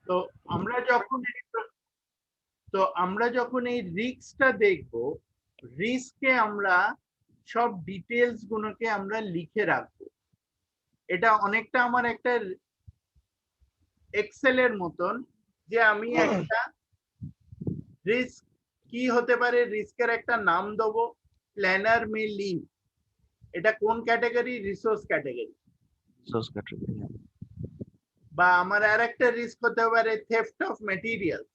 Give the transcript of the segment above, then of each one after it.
তো আমরা যখন এই রিস্কটা দেখব, রিস্কে আমরা সব ডিটেলস গুলোকে আমরা লিখে রাখবো। এটা অনেকটা আমার একটা এক্সেল এর মতন, যে আমি একটা রিস্ক কি হতে পারে, রিস্কের একটা নাম দেবো, প্ল্যানার মে লিভ। এটা কোন ক্যাটাগরি? Resource category. বা আমার আর একটা রিস্ক হতে পারে থেফট অফ মেটেরিয়ালস।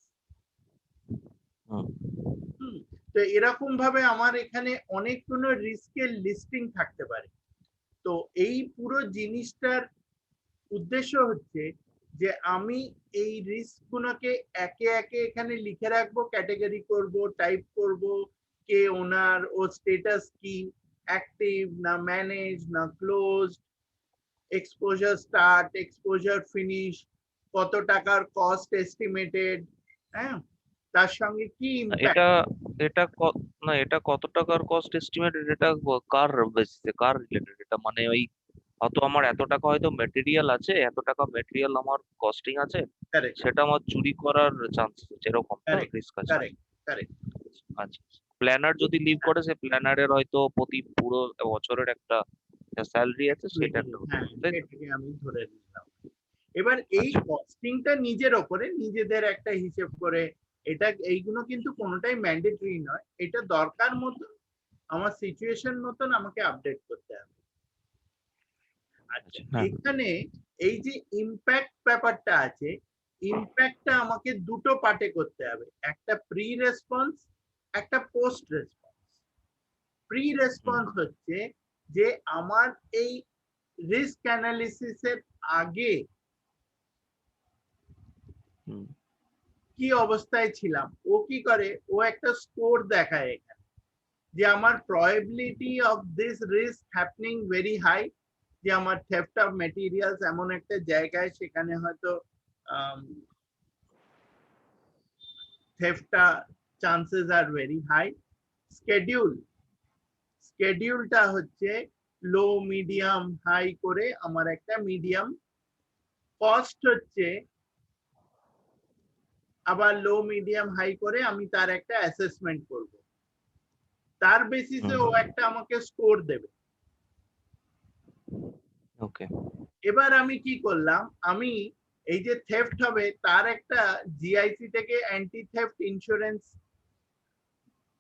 তো এরকম ভাবে আমার এখানে অনেকগুলো রিস্কের লিস্টিং থাকতে পারে। তো এই পুরো জিনিসটার উদ্দেশ্য হচ্ছে যে আমি এই রিস্ক গুলোকে একে একে এখানে লিখে রাখবো, ক্যাটাগরি করব, টাইপ করব, কে ওনার, ও স্টেটাস কি, অ্যাক্টিভ না ম্যানেজ না close, exposure start, exposure finish, কত টাকার কস্ট এস্টিমেটেড, হ্যাঁ, তার সঙ্গে কি ইম্প্যাক্ট। এটা এটা না, এটা কত টাকার কস্ট এস্টিমেটেড? এটা কার বেসিসে, কার রিলেটেড? এটা মানে ওই হয়তো আমার এত টাকা হয়তো মেটেরিয়াল আছে, এত টাকা মেটেরিয়াল আমার কস্টিং আছে, কারেক্ট সেটা আমার চুরি করার চান্সেস আছে, এরকম তো কারেক্ট রিস্ক আছে? Correct correct. আচ্ছা, প্ল্যানার যদি লিভ করে, সে প্ল্যানারের হয়তো প্রতি পুরো বছরের একটা স্যালারি আছে, সেটা একটা হতে হ্যাঁ, পারে, তাই তো? সেটাকে আমি ধরে নিলাম। এবার এই আচ্ছা। কস্টিংটা নিজের ওপরে, নিজেদের একটা হিসেব করে, এটা এইগুলো কিন্তু কোনোটাই ম্যান্ডেটরি নয়, এটা দরকার মতো আমার সিচুয়েশন মতন আমাকে আপডেট করতে হবে। আচ্ছা, হ্যাঁ। এখানে এই যে ইম্প্যাক্ট ব্যাপারটা আছে, ইম্প্যাক্টটা আমাকে দুটো পার্টে করতে হবে, একটা প্রি রেসপন্স, একটা পোস্ট রেসপন্স। প্রি রেসপন্স হচ্ছে যে আমার এই রিস্ক অ্যানালিসিসের আগে কি অবস্থায় ছিলাম। ও কি করে, ও একটা স্কোর দেখায় এখানে, যে আমার probability of this risk happening very high, যে আমার থেফট অফ মেটেরিয়ালস এমন একটা জায়গায়, সেখানে হয়তো থেফটটা চান্সেস আর ভেরি হাই। স্কেডিউলটা হচ্ছে লো মিডিয়াম হাই করে আমার একটা মিডিয়াম। কস্ট হচ্ছে আবার লো মিডিয়াম হাই করে আমি তার একটা অ্যাসেসমেন্ট করব, তার বেসিসে ও একটা আমাকে স্কোর দেবে। ওকে। এবার আমি কি করলাম, আমি এই যে থেফট হবে তার একটা জিআইসি থেকে অ্যান্টি থেফট ইন্স্যুরেন্স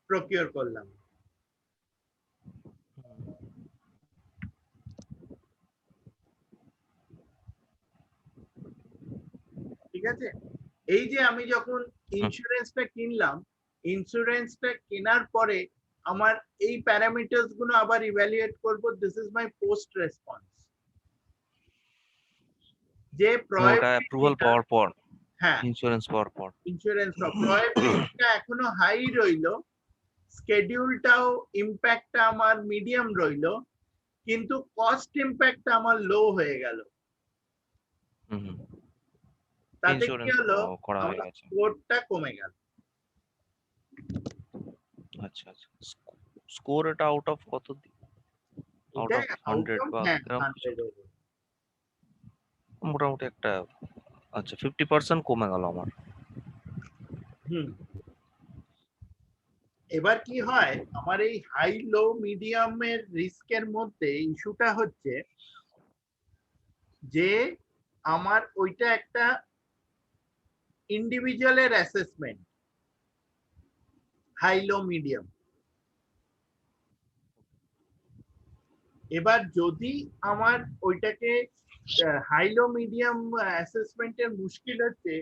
প্রকিউর করলাম। ঠিক আছে, এই যে আমি যখন ইন্স্যুরেন্সটা কিনলাম, ইন্স্যুরেন্সটা কেনার পরে আমার এই প্যারামিটারস গুলো আবার ইভ্যালুয়েট করব। This is my post response. যে ওটা অ্যাপ্রুভাল প্রবাবিলিটিটা, পাওয়ার পর, হ্যাঁ, ইন্স্যুরেন্স পাওয়ার পর। ইন্স্যুরেন্স প্রবাবিলিটিটা এখনো হাই রইলো, স্কেডিউলটাও ইম্প্যাক্টটা আমার মিডিয়াম রইলো, কিন্তু কস্ট ইম্প্যাক্টটা আমার লো হয়ে গেল। তাতে কি ইন্স্যুরেন্স হলো, করা হয়ে আমার গেছে। স্কোরটা কমে গেল। আচ্ছা আচ্ছা। স্কোর এটা আউট অফ কত? আউট এটা অফ আউট 100 অফ, বা হ্যাঁ, এরকম কিছু? 100 এর। মোটামুটি একটা, আচ্ছা 50% কমে গেল আমার। হুম। এবার কি হয়, আমার এই হাই লো মিডিয়ামের রিস্কের মধ্যে ইস্যুটা হচ্ছে যে আমার ওইটা একটা ইন্ডিভিজুয়ালের অ্যাসেসমেন্ট, হাই লো মিডিয়াম। এবার যদি আমার ওইটাকে হাই লো মিডিয়াম অ্যাসেসমেন্টের মুশকিল হচ্ছে,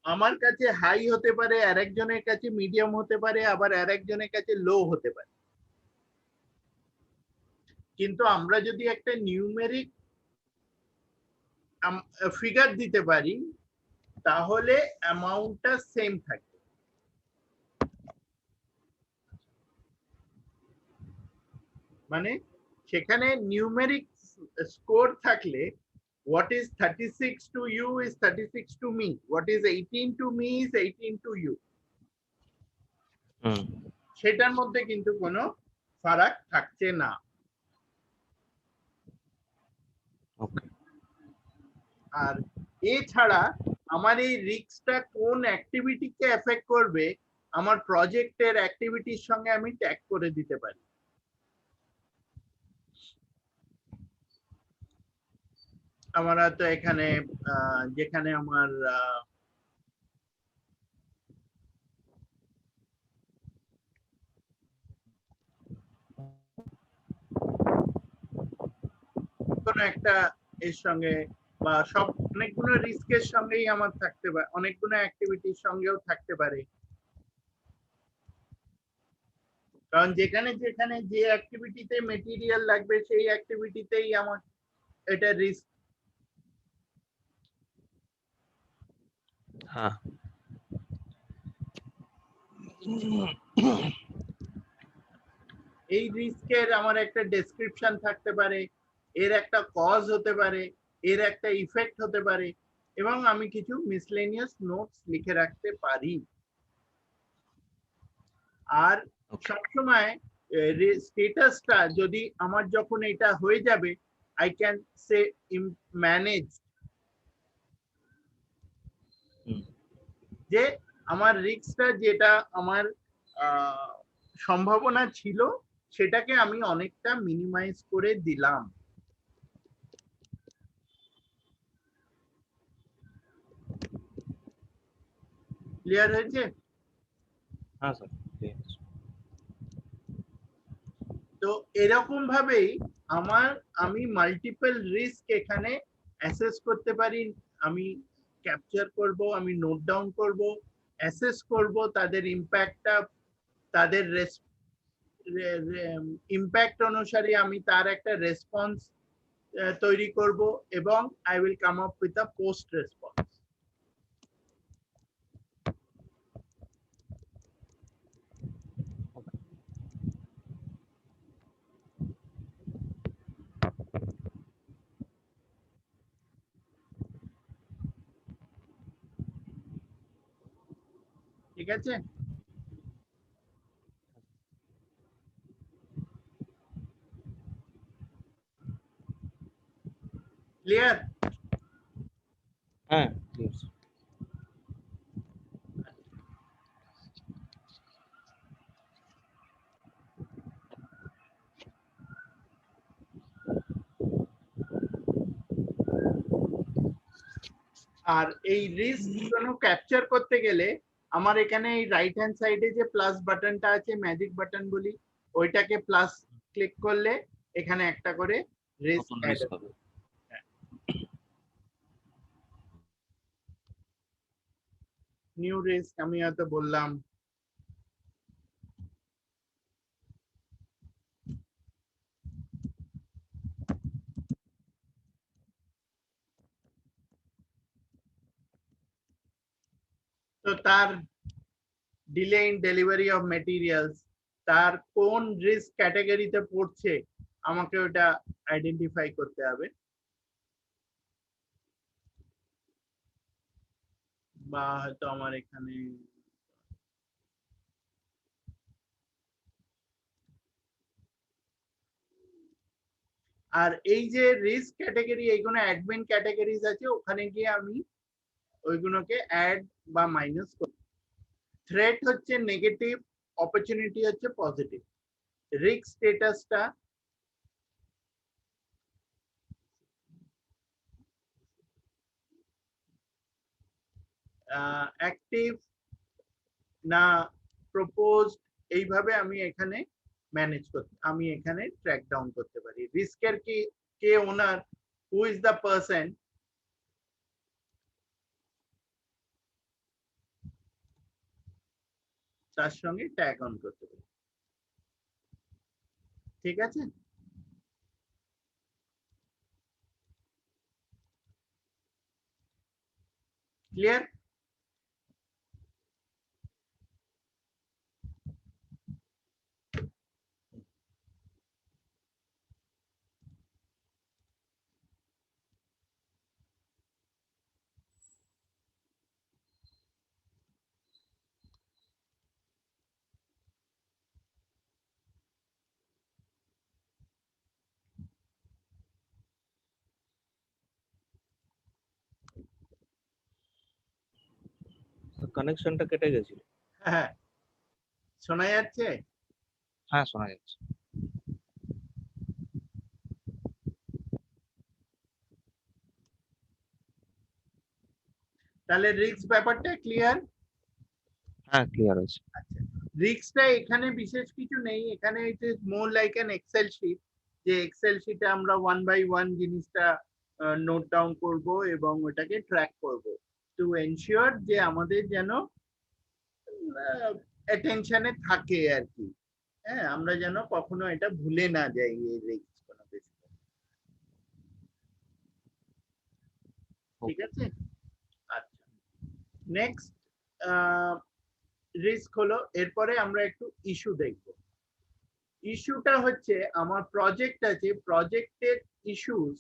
আমার কাছে হাই হতে পারে, আরেকজনের কাছে মিডিয়াম হতে পারে, আবার আরেকজনের কাছে লো হতে পারে। কিন্তু আমরা যদি একটা নিউমেরিক ফিগার দিতে পারি, তাহলে অ্যামাউন্টটা সেম থাকে। মানে সেখানে নিউমেরিক স্কোর থাকলে, what is 36 to you is 36 to me, what is 18 to me is 18 to you, সেটার মধ্যে কিন্তু কোনো ফারাক থাকছে না। ওকে। আর এছাড়া আমার এই রিস্কটা কোন অ্যাক্টিভিটিকে এফেক্ট করবে আমার প্রজেক্টের অ্যাক্টিভিটির সঙ্গে আমি ট্যাগ করে দিতে পারি। আমার তো এখানে যেখানে আমার কোন একটা এর সঙ্গে বা সব অনেকগুলো রিস্কের সঙ্গেই আমার থাকতে পারে, অনেকগুলো অ্যাক্টিভিটির সঙ্গেও থাকতে পারে। কারণ যেখানে যেখানে যে অ্যাক্টিভিটিতে মেটেরিয়াল লাগবে সেই অ্যাক্টিভিটিতেই আমার এটা রিস্ক। হ্যাঁ এই রিস্কের আমার একটা ডেসক্রিপশন থাকতে পারে, এর একটা কজ হতে পারে, এর একটা ইফেক্ট হতে পারে, এবং আমি কিছু মিসলেনিয়াস নোটস লিখে রাখতে পারি। আর সবসময় স্টেটাসটা যদি আমার যখন এটা হয়ে যাবে আই ক্যান সে ম্যানেজ, যে আমার রিস্কটা যেটা আমার সম্ভাবনা ছিল সেটাকে আমি অনেকটা মিনিমাইজ করে দিলাম। ক্লিয়ার হয়েছে? হ্যাঁ স্যার ঠিক আছে। তো এরকম ভাবেই আমি মাল্টিপল রিস্ক এখানে অ্যাসেস করতে পারি, আমি ক্যাপচার করব, আমি নোট ডাউন করব, অ্যাসেস করব তাদের ইম্প্যাক্টটা, তাদের ইম্প্যাক্ট অনুসারে আমি তার একটা রেসপন্স তৈরি করব, এবং I will come up with a post response. ঠিক আছে? ক্লিয়ার? হ্যাঁ ঠিক আছে। আর এই রিস্ক গুলো ক্যাপচার করতে গেলে আমার এখানে এই রাইট হ্যান্ড সাইডে যে প্লাস বাটনটা আছে, ম্যাজিক বাটন বলি, ওইটাকে প্লাস ক্লিক করলে এখানে একটা করে রিস্ক নতুন অ্যাড রিস্ক হবে। হবে। নিউ রিস্ক আমি হয়তো বললাম, তো তার delay in delivery of materials, তার কোন রিস্ক ক্যাটাগরিতে পড়ছে আমাকে ওটা আইডেন্টিফাই করতে হবে। বা হয়তো আমার এখানে আর এই যে রিস্ক ক্যাটাগরি, এইগুলো অ্যাডমিন ক্যাটাগরিজ আছে, ওখানে গিয়ে আমি ওইগুলোকে অ্যাড বা মাইনাস করি। থ্রেট হচ্ছে নেগেটিভ, অপরচুনিটি হচ্ছে পজিটিভ। রিস্ক স্ট্যাটাসটা অ্যাক্টিভ না প্রপোজড, এইভাবে আমি এখানে ম্যানেজ করতে, আমি এখানে ট্র্যাক ডাউন করতে পারি রিস্কের কি, কে ওনার, হু ইজ দ্য পারসন, তার সঙ্গে ট্যাগ অন করতে পারি। ঠিক আছে? ক্লিয়ার? কানেকশনটা কেটে গেছিল। হ্যাঁ, শোনা যাচ্ছে? হ্যাঁ, শোনা যাচ্ছে। তাহলে রিস্ক ব্যাপারটা ক্লিয়ার? হ্যাঁ, ক্লিয়ার আছে। আচ্ছা, রিস্কটা এখানে বিশেষ কিছু নেই, এখানে it is more like an Excel sheet, যে এক্সেল শিটে আমরা 1 বাই 1 জিনিসটা নোট ডাউন করব এবং ওটাকে ট্র্যাক করব টু এনশিওর যে আমাদের যেন অ্যাটেনশনে থাকে আর কি। হ্যাঁ, আমরা যেন কখনো এটা ভুলে না যাই এই রিস্ক কোনো কিছু। ঠিক আছে, আচ্ছা। নেক্সট রিস্ক হলো, এরপরে আমরা একটু ইস্যু দেখব। ইস্যুটা হচ্ছে আমার প্রজেক্ট আছে, প্রজেক্টের ইস্যুস।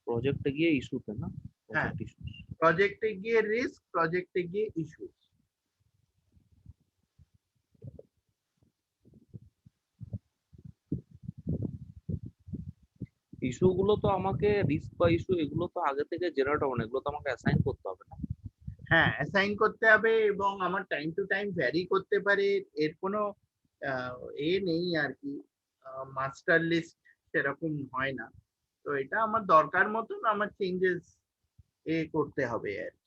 প্রজেক্টে গিয়ে ইস্যুতে না, হ্যাঁ, প্রজেক্ট ইস্যু। প্রজেক্টে গিয়ে রিস্ক, প্রজেক্টে গিয়ে ইস্যুস। ইস্যু গুলো তো আমাকে, রিস্ক বা ইস্যু এগুলো তো আগে থেকে জেনারেট হবে না, এগুলো তো আমাকে অ্যাসাইন করতে হবে না? হ্যাঁ, অ্যাসাইন করতে হবে এবং আমার টাইম টু টাইম ভ্যারি করতে পারে। এর কোনো এ নেই আর কি, মাস্টার লিস্ট সেরকম হয় না। তো এটা আমার দরকার মতন আমার চেঞ্জেস করতে হবে আর কি।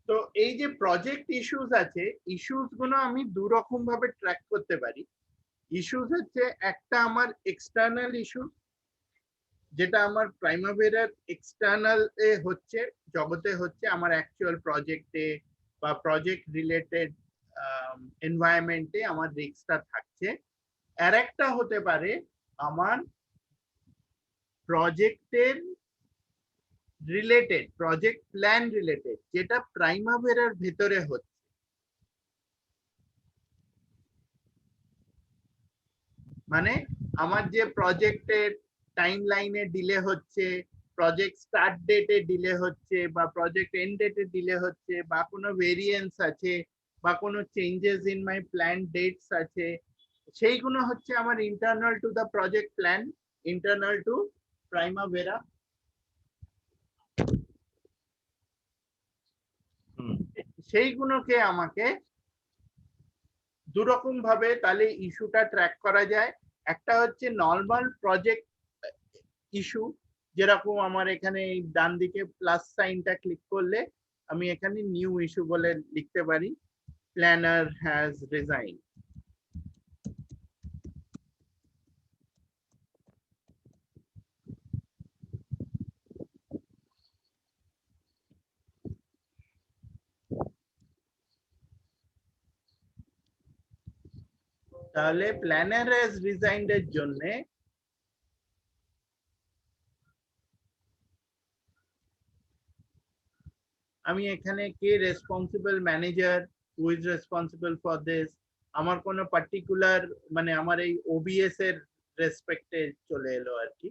তো এই যে প্রজেক্ট ইস্যুস আছে, ইস্যুস গুলো আমি দু রকম ভাবে ট্র্যাক করতে পারি। ইস্যুস হচ্ছে, একটা আমার এক্সটার্নাল ইস্যু, যেটা আমার প্রাইমাভেরার এক্সটার্নাল এ হচ্ছে, জগতে হচ্ছে, আমার অ্যাকচুয়াল প্রজেক্টে বা প্রজেক্ট রিলেটেড এনভায়রনমেন্টে আমার রিস্কটা থাকছে। আর একটা হতে পারে আমার প্রজেক্টের রিলেটেড, প্রজেক্ট প্ল্যান রিলেটেড, যেটা প্রাইমাভেরার ভেতরে হচ্ছে। মানে আমার যে প্রজেক্টের টাইম লাইনে ডিলে হচ্ছে, প্রজেক্ট স্টার্ট ডেটে ডিলে হচ্ছে, বা প্রজেক্ট এন্ড ডেটে ডিলে হচ্ছে, বা কোনো ভেরিয়েন্স আছে, বা কোনো changes in my plan dates আছে, সেইগুলো হচ্ছে আমার internal to the project plan, internal to Primavera. সেইগুলোকে আমাকে দুরকম ভাবে তাহলে ইস্যুটা ট্র্যাক করা যায়। একটা হচ্ছে নর্মাল প্রজেক্ট ইস্যু, যেরকম আমার এখানে ডান দিকে প্লাস সাইনটা ক্লিক করলে আমি এখানে নিউ ইস্যু বলে লিখতে পারি, প্ল্যানার হ্যাজ রিজাইন। তাহলে প্ল্যানার হ্যাজ রিজাইন্ড এর জন্য আমি এখানে কে responsible manager, who is responsible for this, আমার কোনো পার্টিকুলার, মানে আমার এই ওবিএস এর রেসপেক্টে চলে এলো আর কি।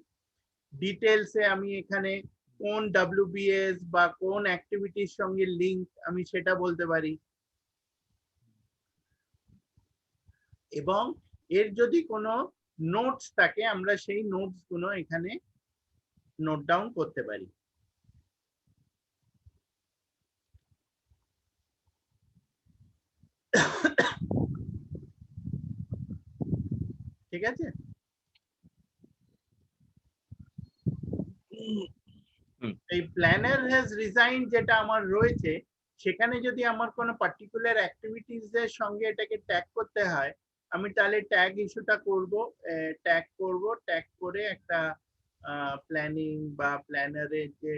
ডিটেলসে আমি এখানে কোন ডাব্লিউবিএস বা কোন অ্যাক্টিভিটির সঙ্গে লিংক আমি সেটা বলতে পারি। এবং এর যদি কোনো নোটস থাকে, আমরা সেই নোটস গুলো এখানে নোট ডাউন করতে পারি। ঠিক আছে, এই প্ল্যানার হ্যাজ রিজাইন যেটা আমার রয়েছে, সেখানে যদি আমার কোনো পার্টিকুলার অ্যাক্টিভিটিস এর সঙ্গে এটাকে ট্যাগ করতে হয়, আমি তাহলে ট্যাগ ইস্যুটা করব, ট্যাগ করে একটা প্ল্যানিং বা প্ল্যানারের যে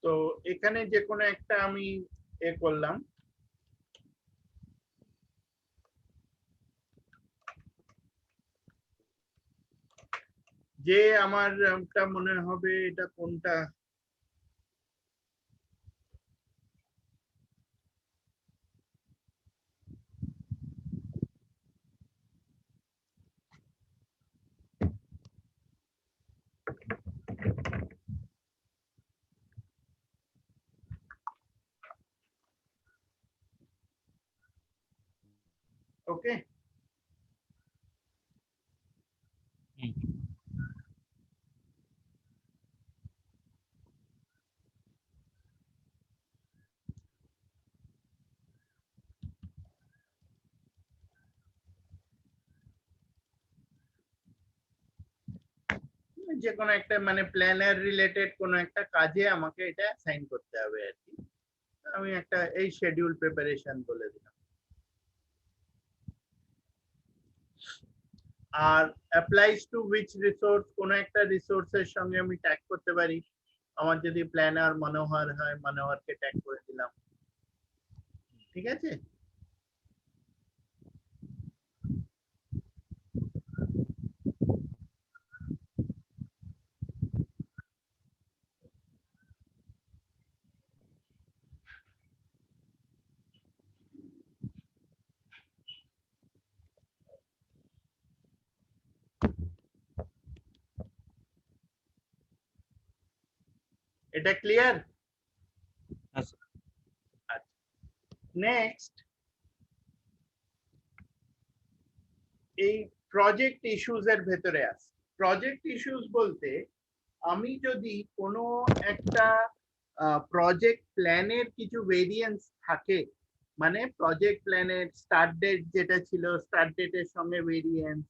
তো এখানে যে কোনো একটা আমি করলাম, যে আমার মনে হবে এটা কোনটা, ওকে। যে কোনো একটা মানে প্ল্যানার রিলেটেড কোনো একটা কাজে আমাকে এটা অ্যাসাইন করতে হবে আর কি। আমি একটা এই শিডিউল প্রিপারেশন বলে দিলাম। আর অ্যাপ্লাইজ টু হুইচ রিসোর্স, কোন একটা রিসোর্সের সঙ্গে আমি ট্যাগ করতে পারি। আমার যদি প্ল্যানার মনোহর হয়, মনোহরকে ট্যাগ করে দিলাম। ঠিক আছে। এটা ক্লিয়ার? আচ্ছা। নেক্সট, এই প্রজেক্ট ইস্যুস এর ভেতরে আছে। প্রজেক্ট ইস্যুস বলতে আমি যদি কোনো একটা প্রজেক্ট প্ল্যানের কিছু ভেরিয়েন্স থাকে, মানে প্রজেক্ট প্ল্যানের স্টার্ট ডেট যেটা ছিল, স্টার্ট ডেটের সঙ্গে ভেরিয়েন্স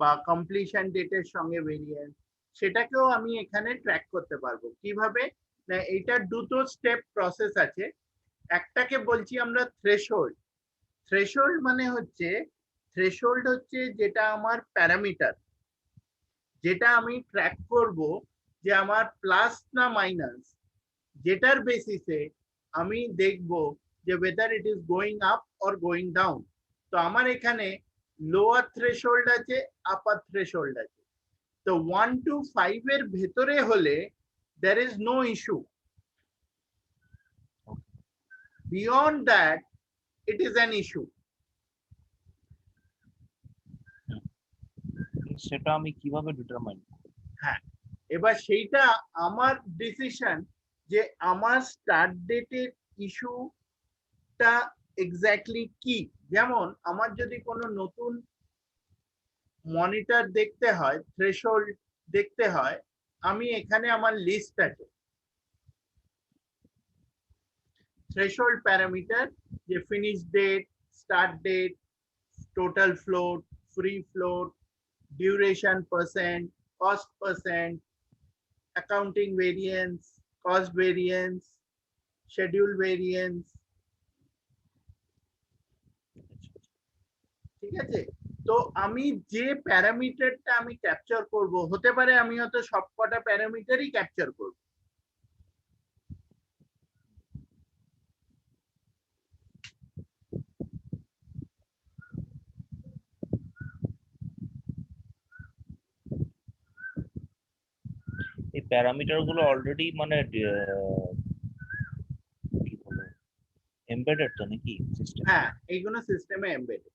বা কমপ্লিশন ডেটের সঙ্গে ভেরিয়েন্স, সেটাকেও আমি এখানে ট্র্যাক করতে পারবো। কিভাবে? না, এটা দুটো স্টেপ প্রসেস আছে। একটাকে বলছি আমরা থ্রেশহোল্ড। থ্রেশহোল্ড মানে হচ্ছে, থ্রেশহোল্ড হচ্ছে যেটা আমার প্যারামিটার, যেটা আমি ট্র্যাক করব যে আমার প্লাস না মাইনাস, যেটার বেসিসে আমি দেখব যে whether it is going up or going down। তো আমার এখানে লোয়ার থ্রেশহোল্ড আছে, আপার থ্রেশহোল্ড আছে। তো 1 to 5 এর ভেতরে হলে there is no issue, beyond that it is an issue। সেটা আমি কিভাবে ডিটারমাইন? হ্যাঁ, এবার সেইটা আমার ডিসিশন যে আমার স্টার্ট ডেটের ইস্যুটা এক্স্যাক্টলি কি। যেমন আমার যদি কোনো নতুন মনিটর দেখতে হয়, থ্রেশহোল্ড দেখতে হয়, আমি এখানে আমার লিস্ট আছে থ্রেশহোল্ড প্যারামিটার, যে finish date, start date, total float, free float, duration percent, cost percent, accounting variance, cost variance, schedule variance. ঠিক আছে। তো আমি যে প্যারামিটারটা আমি ক্যাপচার করব, হতে পারে আমি হয়তো সবকটা প্যারামিটারই ক্যাপচার করব। এই প্যারামিটার গুলো অলরেডি মানে কি বলে এমবেডেড তো নাকি সিস্টেম? হ্যাঁ, এইগুলো সিস্টেমে এমবেডেড।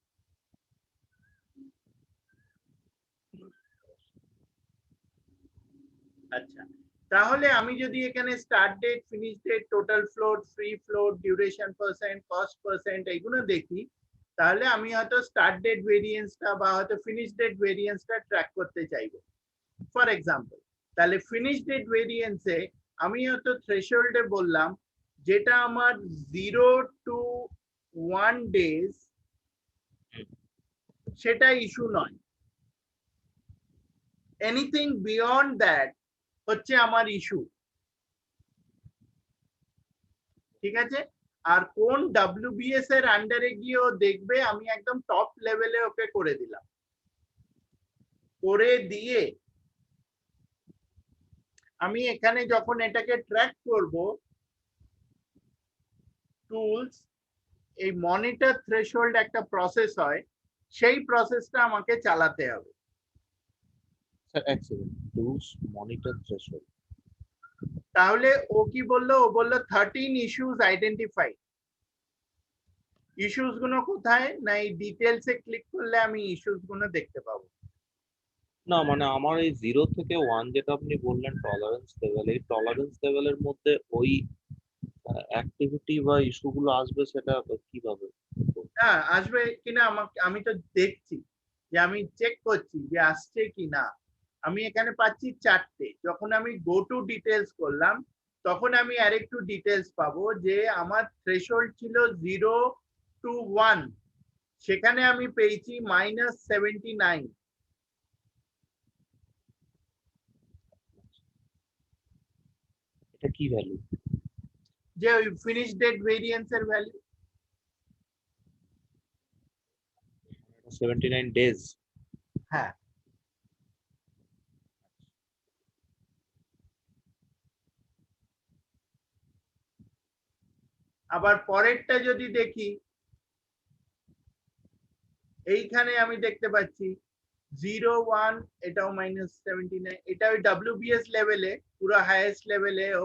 আচ্ছা, তাহলে আমি যদি এখানে start date, finish date, total float, free float, duration percent, cost percent এইগুলো দেখি, তাহলে আমি হয়তো স্টার্ট ডেট ভেরিয়েন্সটা বা হয়তো ফিনিশ ডেট ভেরিয়েন্সটা ট্র্যাক করতে চাইবো। ফর এক্সাম্পল, তাহলে ফিনিশ ডেট ভেরিয়েন্সে আমি হয়তো থ্রেশহোল্ডে বললাম যেটা আমার 0 to 1 days, সেটা ইস্যু নয়। এনিথিং বিয়ন্ড দ্যাট হচ্ছে আমার ইস্যু। ঠিক আছে। আর কোন WBS এর আন্ডারে গিয়ে ও দেখবে, আমি একদম টপ লেভেলে ওকে করে দিলাম। করে দিয়ে আমি এখানে যখন এটাকে ট্র্যাক করব, টুলস, এই মনিটর থ্রেশহোল্ড একটা প্রসেস হয়, সেই প্রসেসটা আমাকে চালাতে হবে। স্যার এক সেকেন্ড, টুলস মনিটর থ্রেশহোল্ড। তাহলে ও কি বললো? ও বললো 13 ইস্যুস আইডেন্টিফাই। ইস্যুস গুলো কোথায়? না, এই ডিটেলসে ক্লিক করলে আমি ইস্যুস গুলো দেখতে পাবো। না মানে আমার এই 0 থেকে 1 যেটা আপনি বললেন টলারেন্স লেভেল, এই টলারেন্স লেভেলের মধ্যে ওই অ্যাক্টিভিটি বা ইস্যু গুলো আসবে, সেটা কিভাবে? হ্যাঁ আসবে কিনা আমাকে, আমি তো দেখছি যে আমি চেক করছি যে আসছে কিনা। আমি এখানে পাচ্ছি 4টে। যখন আমি গো টু ডিটেলস করলাম তখন আমি আরেকটু ডিটেলস পাবো যে আমার থ্রেশহোল্ড ছিল 0 to 1, সেখানে আমি পেয়েছি -79। এটা কি ভ্যালু? যে ওই ফিনিশ ডেট ভেরিয়েন্স এর ভ্যালু। 79 ডেজ। হ্যাঁ, আবার পরেরটা যদি দেখি, এইখানে আমি দেখতে পাচ্ছি 0 1, এটাও -79। এটা ওই WBS লেভেলে, পুরো হাইয়েস্ট লেভেলেও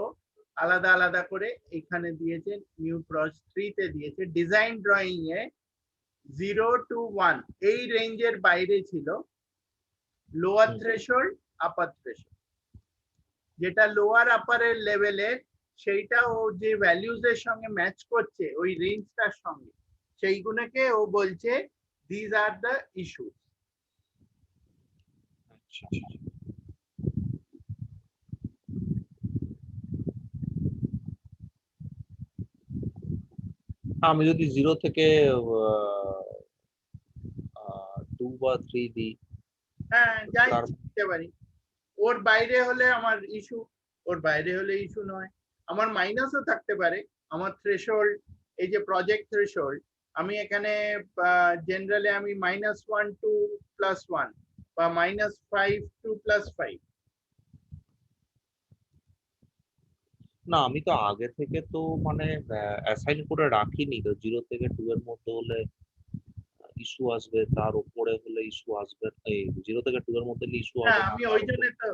আলাদা আলাদা করে এখানে দিয়েছে, নিউ প্রস 3 তে দিয়েছে। ডিজাইন ড্রয়িং এ 0 to 1 এই রেঞ্জের বাইরে ছিল লোয়ার থ্রেশহোল্ড, আপার থ্রেশহোল্ড। যেটা লোয়ার আপারের লেভেলের সেইটা ও যে ভ্যালুজ এর সঙ্গে ম্যাচ করছে ওই রেঞ্জটার সঙ্গে, সেইগুলোকে ও বলছে দিজ আর দ্য ইস্যুস। আচ্ছা, আমি যদি 0 থেকে 2 বা 3 দিই, হ্যাঁ যাই তার দিতে পারি। ওর বাইরে হলে আমার ইস্যু, ওর বাইরে হলে ইস্যু নয়। আমার মাইনাসও থাকতে পারে। আমার থ্রেশহোল্ড, এই যে প্রজেক্ট থ্রেশহোল্ড, আমি এখানে জেনারেলি আমি -1 to +1 বা -5 to +5। না, আমি তো আগে থেকে তো মানে অ্যাসাইন করে রাখিনি তো, 0 থেকে 2 এর মধ্যে হলে ইস্যু আসবে, তার উপরে হলে ইস্যু আসবে, এই 0 থেকে 2 এর মধ্যে ইস্যু হ্যাঁ হবে না, আমি তার ওই জন্য উপরে। তো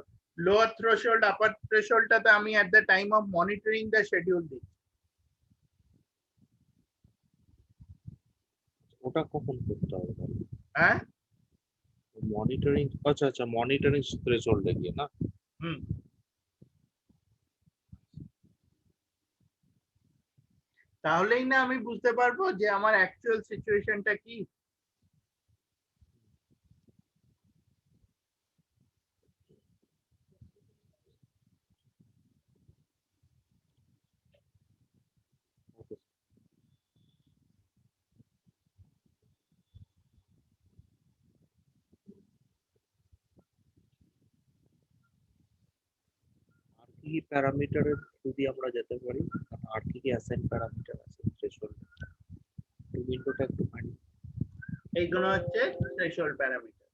লোয়ার থ্রেশহোল্ড আপার থ্রেশহোল্ডটাতে আমি at the time of monitoring the schedule দিই। ওটা কখন করতে হবে তাহলে? হ্যাঁ। মনিটরিং, আচ্ছা আচ্ছা, মনিটরিং থ্রেশহোল্ড গিয়ে না? হুম। তাহলেই না আমি বুঝতে পারবো যে আমার অ্যাকচুয়াল সিচুয়েশনটা কি। আর কি কি প্যারামিটারের যদি আমরা যেতে পারি, আর কি কি অ্যাসাইন প্যারামিটার আছে থ্রেশহোল্ড? উইন্ডোটা একটু ফাইন্ড। এইগুলো হচ্ছে থ্রেশহোল্ড প্যারামিটার।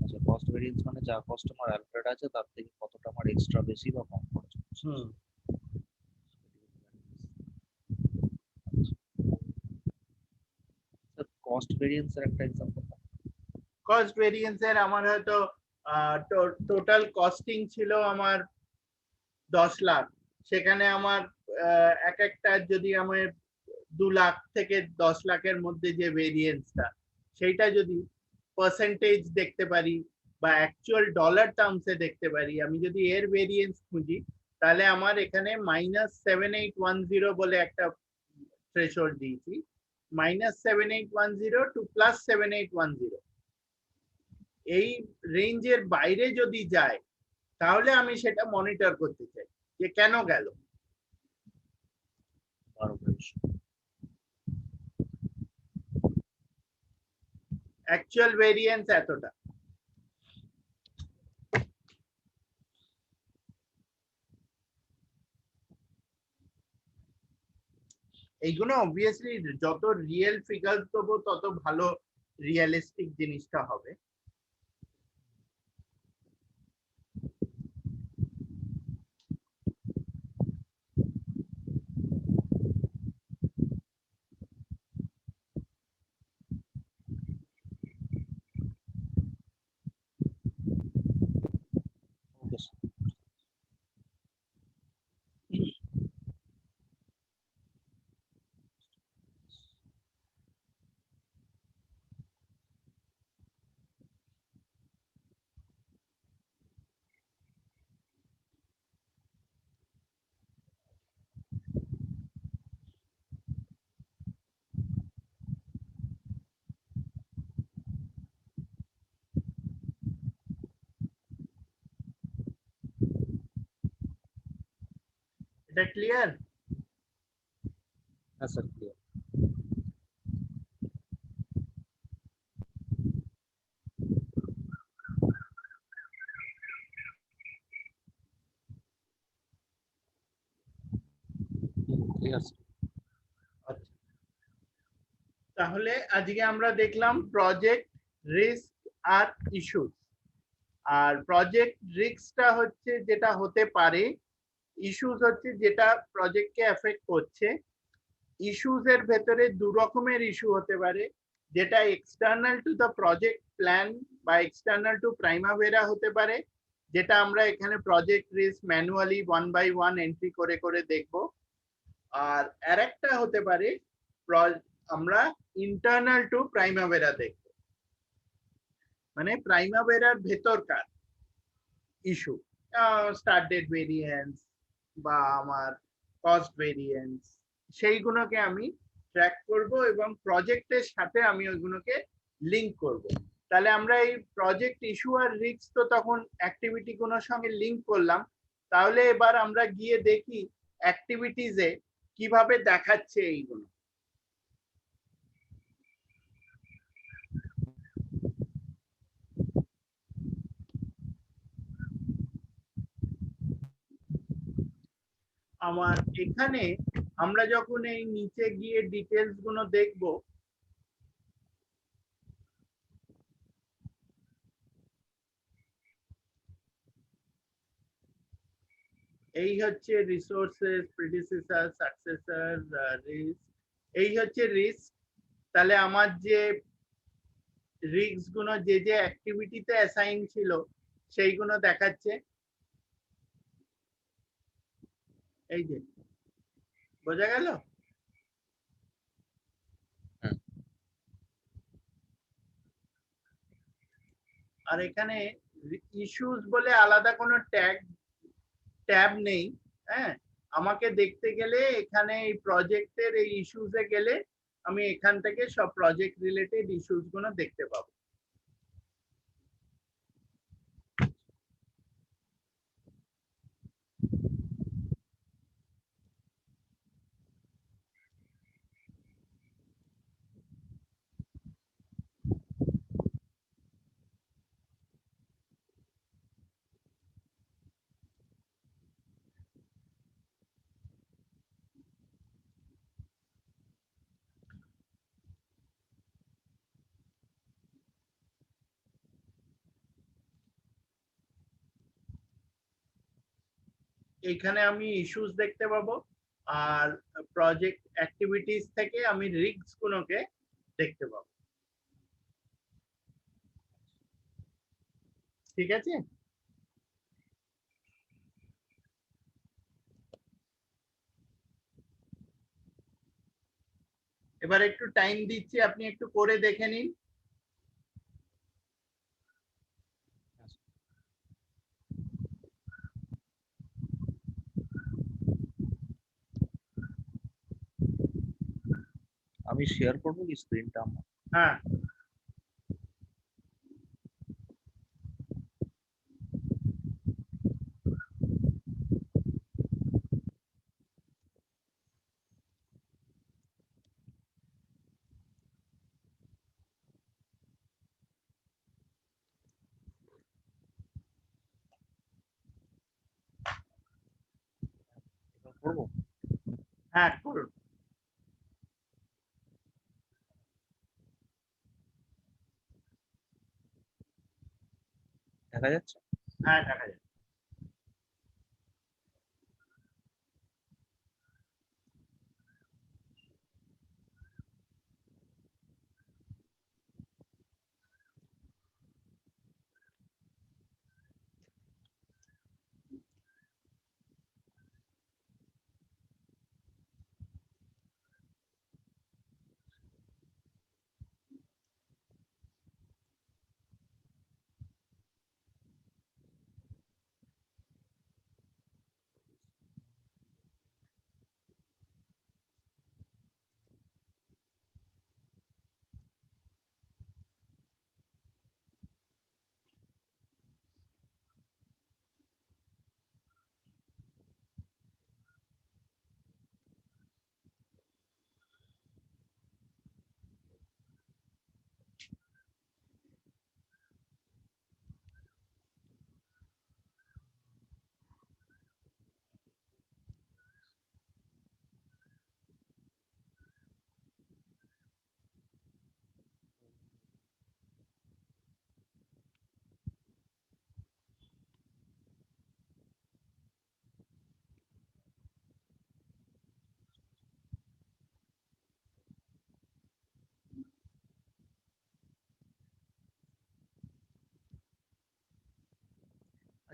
আচ্ছা, কস্ট ভেরিয়েন্স মানে যা কস্ট আমার অ্যালফ্রেড আছে তার থেকে কতটা আমার এক্সট্রা বেশি বা কম খরচ হচ্ছে। হুম। কস্ট ভেরিয়েন্স এর একটা এক্সাম্পল। কস্ট ভেরিয়েন্স এর আমার হয়তো টোটাল কস্টিং ছিল আমার 10 লাখ, সেখানে আমার এক একটা যদি আমার 2 লাখ থেকে 10 লাখের মধ্যে যে ভেরিয়েন্সটা, সেইটা যদি পার্সেন্টেজ দেখতে পারি বা অ্যাকচুয়াল ডলার টার্মসে দেখতে পারি, আমি যদি এর ভেরিয়েন্স খুঁজি, তাহলে আমার এখানে -7810 বলে একটা থ্রেশহোল্ড দিয়েছি। -7810 to +7810 এই রেঞ্জের বাইরে যদি যায় তাহলে আমি সেটা মনিটর করতে চাই যে কেন গেল। অ্যাকচুয়াল ভেরিয়েন্স এতটা। এইগুলো অবভিয়াসলি যত রিয়েল ফিগার দেবো তত ভালো রিয়েলিস্টিক জিনিসটা হবে। এটা ক্লিয়ার? হ্যাঁ স্যার ক্লিয়ার। Clear sir. আচ্ছা, তাহলে আজকে আমরা দেখলাম প্রজেক্ট রিস্ক আর ইস্যুস। আর প্রজেক্ট রিস্কটা হচ্ছে যেটা হতে পারে, ইস্যুস হচ্ছে যেটা প্রজেক্টকে এফেক্ট করছে। ইস্যুস এর ভেতরে দু রকমের ইস্যু হতে পারে, যেটা external two the project plan বা এক্সটার্নাল টু প্রাইমাভেরা হতে পারে, যেটা আমরা এখানে project risk manually 1 by 1 entry করে করে দেখব। আর আরেকটা হতে পারে আমরা ইন্টারনাল টু প্রাইমাভেরা দেখব, মানে প্রাইমাভেরার ভেতরকার ইস্যু, স্টার্ট ডেট ভেরিয়েন্স বা আমার কস্ট ভেরিয়েন্স, সেইগুলোকে আমি ট্র্যাক করব এবং প্রজেক্টের সাথে আমি ওইগুলোকে লিংক করব। তাহলে আমরা এই প্রজেক্ট ইস্যু আর রিস্ক তো তখন অ্যাক্টিভিটি গুলোর সঙ্গে লিংক করলাম। তাহলে এবার আমরা গিয়ে দেখি অ্যাক্টিভিটিজে কিভাবে দেখাচ্ছে এইগুলো। আমার এখানে আমরা যখন এই নিচে গিয়ে ডিটেলস গুলো দেখব, এই হচ্ছে রিসোর্সেস, প্রিডিসেসর, সাকসেসর, রিস্ক, এই হচ্ছে রিস্ক। তাহলে আমার যে রিস্ক গুলো যে যে অ্যাক্টিভিটিতে অ্যাসাইন ছিল সেইগুলো দেখাচ্ছে, এই যে, বোঝা গেল? হুম। আর এখানে ইস্যুস বলে আলাদা কোনো ট্যাব নেই। হ্যাঁ, আমাকে দেখতে গেলে এখানে এই প্রজেক্টের এই ইস্যুসে গেলে আমি এখান থেকে সব প্রজেক্ট রিলেটেড ইস্যুস গুলো দেখতে পাবো। এখানে আমি ইস্যুস দেখতে পাবো, আর প্রজেক্ট অ্যাক্টিভিটিস থেকে আমি রিস্ক গুলোকে দেখতে পাবো। ঠিক আছে? এবার একটু টাইম দিচ্ছি, আপনি একটু করে দেখে নিন। আমি শেয়ার করবো কি স্ক্রিনটা আমার? হ্যাঁ, এবার করবো? হ্যাঁ করুন। দেখা যাচ্ছে? হ্যাঁ, দেখা যাবে।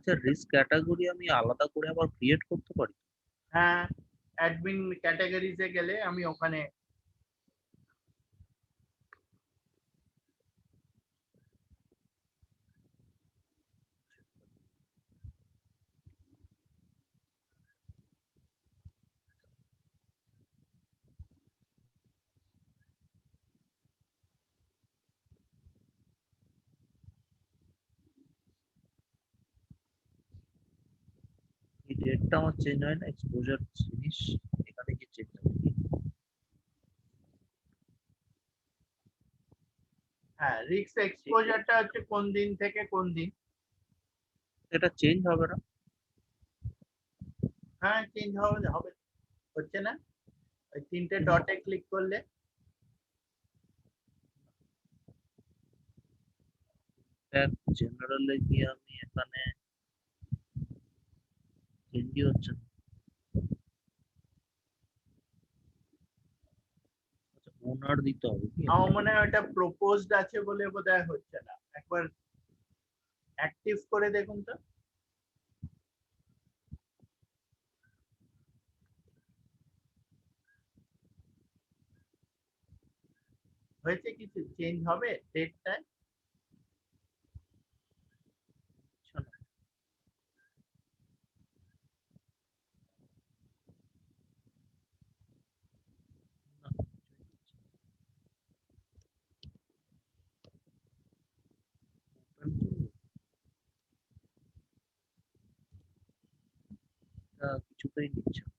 আচ্ছা, রিস্ক ক্যাটাগরি আমি আলাদা করে আবার ক্রিয়েট করতে পারি? হ্যাঁ, অ্যাডমিন ক্যাটাগরিজে গেলে আমি ওখানে এই ডেটটা আমার চেঞ্জ হয় না, এক্সপোজার জিনিস এখানে কি চেঞ্জ হবে কি? হ্যাঁ, রিস্ক এক্সপোজারটা হচ্ছে কোন দিন থেকে কোন দিন। এটা চেঞ্জ হবে না? হ্যাঁ, চেঞ্জ হবে হবে, হচ্ছে না? ওই তিনটে হুম। ডটে ক্লিক করলে জেনারেলে গিয়ে আমি এখানে চেঞ্জই হচ্ছে না। আচ্ছা, ওনার দিতে হবে কি? আমার মনে হয় ওটা প্রপোজড আছে বলে বোধহয় হচ্ছে না। একবার অ্যাক্টিভ করে দেখুন তো। হয়েছে কিছু চেঞ্জ হবে ডেটটায়? হচ্ছে না। না, open করবো। এটা কিছুতেই নিচ্ছে না।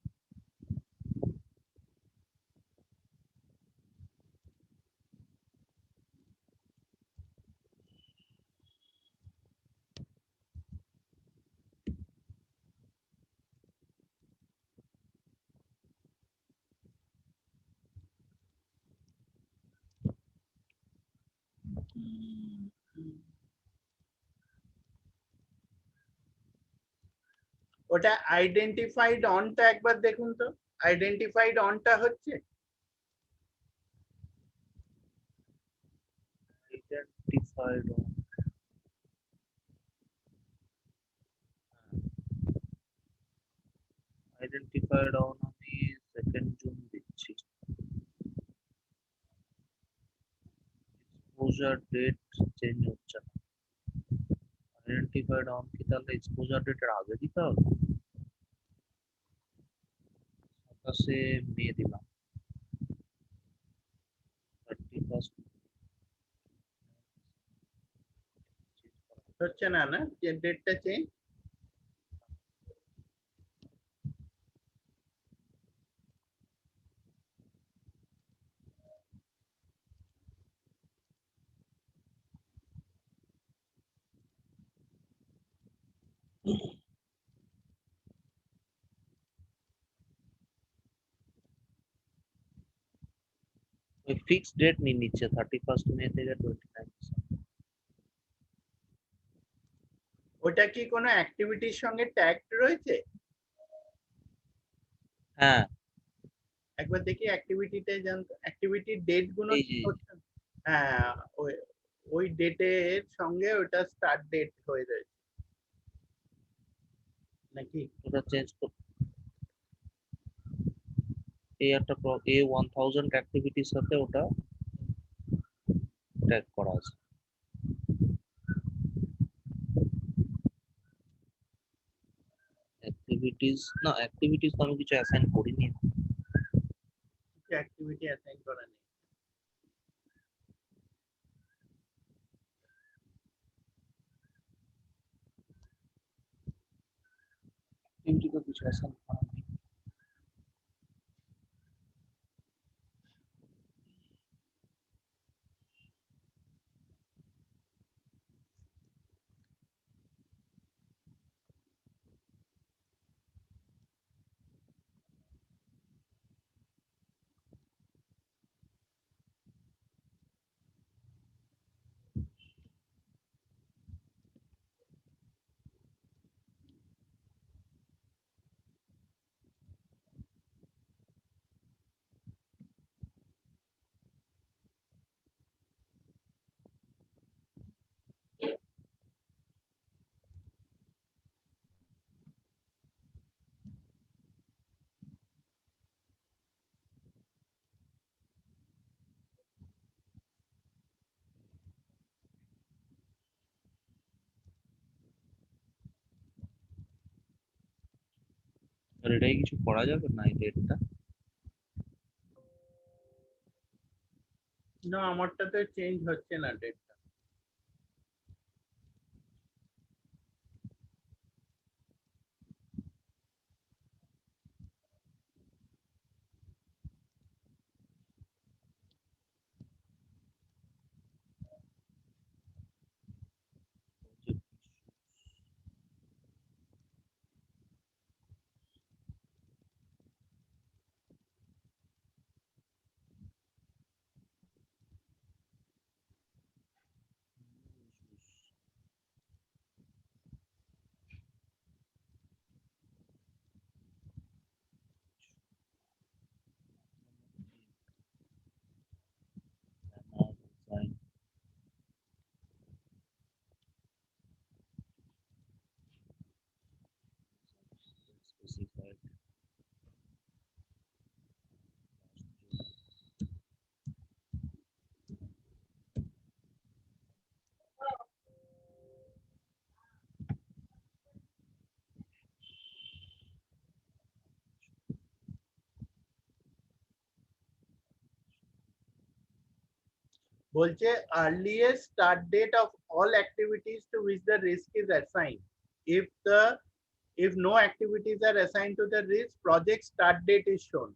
ওটা আইডেন্টিফাইড অনটা একবার দেখুন তো। আইডেন্টিফাইড অনটা হচ্ছে? আইডেন্টিফাইড অন, আইডেন্টিফাইড অন আমি 2nd জুন দিচ্ছি। এক্সপোজার ডেট চেঞ্জ হচ্ছে না। আইডেন্টিফাইড অন কি তাহলে এক্সপোজার ডেটের আগে দিতে হবে? 27শে মে দিলাম। 31st হচ্ছে না, না যে ডেটটা চেঞ্জ। ওই ফিক্সড ডেট নিয়ে নিচ্ছে 31st মে থেকে 29 ডিসেম্বর। ওটা কি কোনো অ্যাক্টিভিটির সঙ্গে ট্যাগ রয়েছে? হ্যাঁ, একবার দেখি অ্যাক্টিভিটিতে যান, অ্যাক্টিভিটির ডেট গুলো এই কি যে করছে? হ্যাঁ, ওই ওই ডেটের সঙ্গে ওটা স্টার্ট ডেট হয়ে রয়েছে নাকি? ওটা চেঞ্জ করতে এই একটা A1000 অ্যাক্টিভিটির সাথে ওটা ট্যাগ করা আছে। অ্যাক্টিভিটিস না, অ্যাক্টিভিটিস তো আমি কিছু অ্যাসাইন করিনি। কিছু অ্যাক্টিভিটি অ্যাসাইন করা নেই। অ্যাক্টিভিটি তো কিছু অ্যাসাইন করা নেই। আর এটাই কিছু করা যাবে না এই ডেটটা? না, আমারটাতে চেঞ্জ হচ্ছে না ডেটটা। Specified. বলছে earliest start date of all activities to which the risk is assigned. If no activities are assigned to the risk, project start date is shown.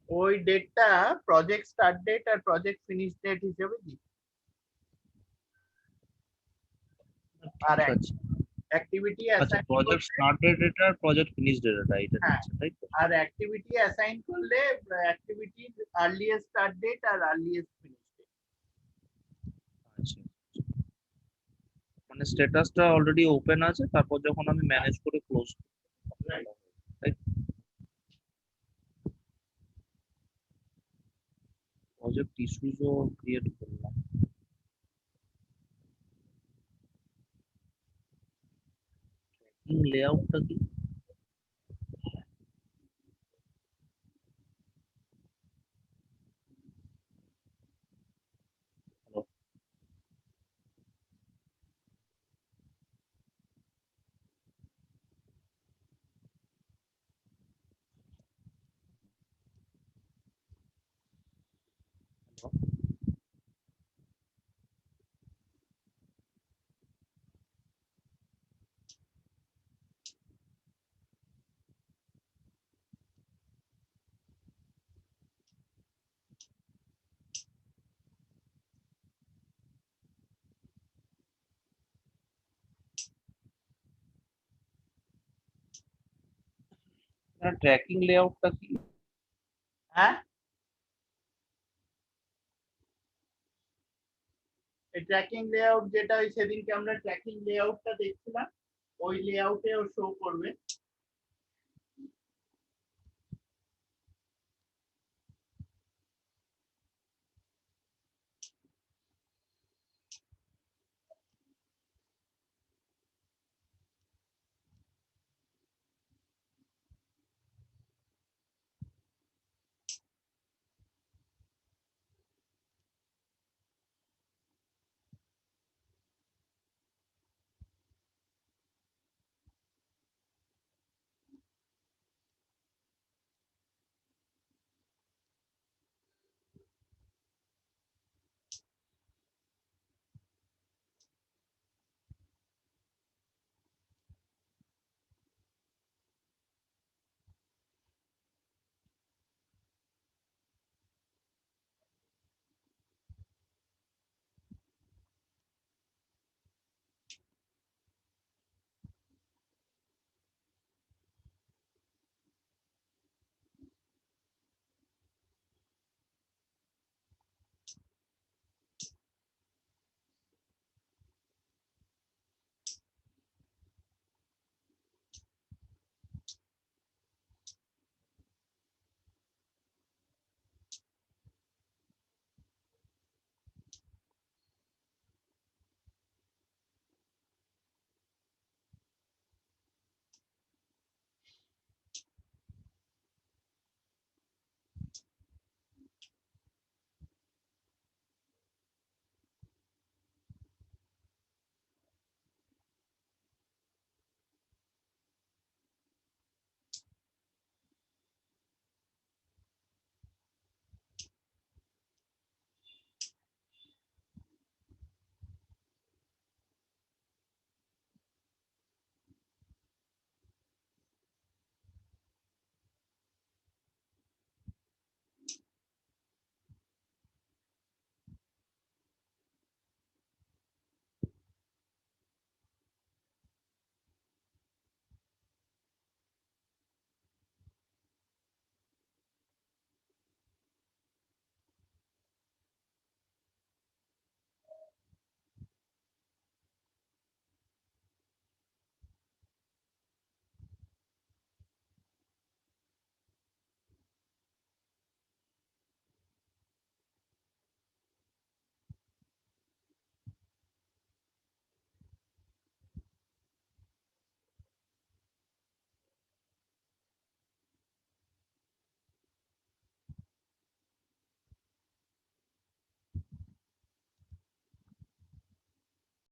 ওই ডেটটা প্রজেক্ট স্টার্ট ডেট আর প্রজেক্ট ফিনিশ ডেট হিসেবে দিই। আর ঠিক আছে। Activity আচ্ছা, assign project start date এটা আর project finish date এটা হ্যাঁ, দিচ্ছে, তাই তো? আর অ্যাক্টিভিটি অ্যাসাইন করলে অ্যাক্টিভিটির আর্লিয়েস্ট স্টার্ট ডেট আর আর্লিয়েস্ট ফিনিশ ডেট। আচ্ছা, মানে স্ট্যাটাসটা অলরেডি ওপেন আছে, তারপর যখন আমি ম্যানেজ করে ক্লোজ, তাই প্রজেক্ট ইস্যুজও ক্রিয়েট করলাম। লেআউটটা কি? Hello? Hello? ট্র্যাকিং লেআউটটা কি? হ্যাঁ, এই ট্র্যাকিং লেআউট যেটা ওই সেদিনকে আমরা ট্র্যাকিং লেআউটটা দেখছিলাম, ওই লেআউটে ও শো করবে।